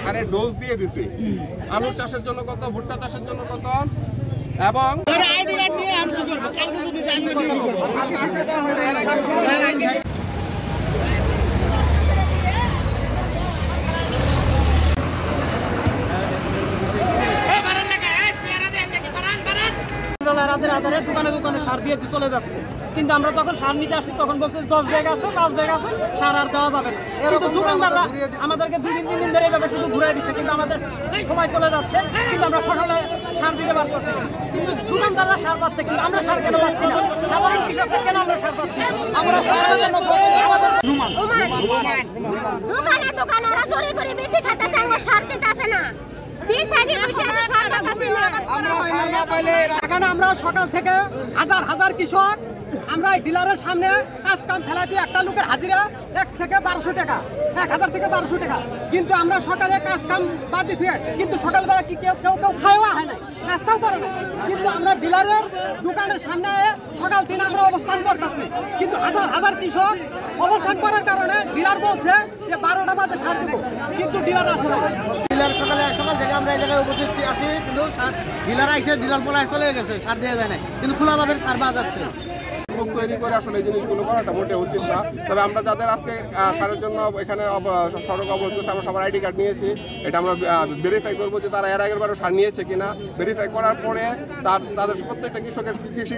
আরে ডোজ দিয়ে দিছি আলু চাষের জন্য কত ভুট্টা চাষের জন্য কত এবং আইডি কার্ড নিয়ে আমি কি করব কালকে যদি যাই কি করব দোকানে দোকানে সার দিয়ে চলে যাচ্ছে, কিন্তু আমরা যখন সার নিতে আসছি তখন বলছে 10 ব্যাগ আছে 5 ব্যাগ আছে, সার আর দেওয়া যাবে না। কিন্তু দোকানদাররা আমাদেরকে 2-3 দিন ধরে এভাবে শুধু ঘুরাই দিচ্ছে, কিন্তু আমাদের সময় চলে যাচ্ছে, কিন্তু আমরা ফসলে সার দিতে পারতেছি না। কিন্তু দোকানদাররা সার পাচ্ছে, কিন্তু আমরা সার কেন পাচ্ছি না? সাধারণ কৃষকরা কেন আমরা সার পাচ্ছি না? আমরা সারের জন্য দোকানে দোকানে ওরা চুরি করে বেশি খাইতেছে, আমরা সার দিতেছে না। আমরা সকাল থেকে হাজার হাজার কৃষক আমরা ডিলারের সামনে কাজ কাম ফেলাতে একটা লোকের হাজিরা 1 থেকে 1200 টাকা, 1000 থেকে 1200 টাকা। কিন্তু আমরা সকালে কাজ কাম বাদ দিতে, কিন্তু সকালবেলা কি কেউ খাওয়া হয় না, নাস্তাও করে না। কিন্তু আমরা ডিলারের দোকানের সামনে সকাল দিন আমরা অবস্থান করতেছি, কিন্তু হাজার হাজার কৃষক অবস্থান করার কারণে ডিলার বলছে যে 12টা বাজে সার দেবো, কিন্তু ডিলার আসে না। ডিলার সকাল থেকে আমরা এই জায়গায় উপস্থিত আছি, কিন্তু ডিলার আইসে ডিলার পলায় চলে গেছে, সার দেওয়া যায় না, কিন্তু খোলা বাজারে সার পাওয়া যাচ্ছে। তৈরি করে আসলে এই জিনিসগুলো করাটা মোটে উচিত না। তবে আমরা যাদের আজকে সারের জন্য এখানে সড়ক অবরোধ করছে, আমরা সবার আইডি কার্ড নিয়েছি, এটা আমরা ভেরিফাই করবো যে তারা এর আগের বারও সার নিয়েছে কিনা। ভেরিফাই করার পরে তাদের প্রত্যেকটা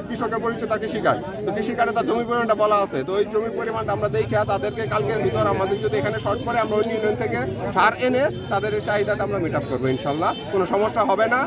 কৃষকের পরিচয় তার কৃষি কার্ড, তো কৃষি কার্ডে তার জমি পরিমাণটা বলা আছে। তো ওই জমি পরিমাণটা আমরা দেখে তাদেরকে কালকের ভিতর আমাদের যদি এখানে শর্ট করে আমরা অন্য ইউনিয়ন থেকে সার এনে তাদের চাহিদাটা আমরা মিট আপ করবো, ইনশাল্লাহ কোনো সমস্যা হবে না।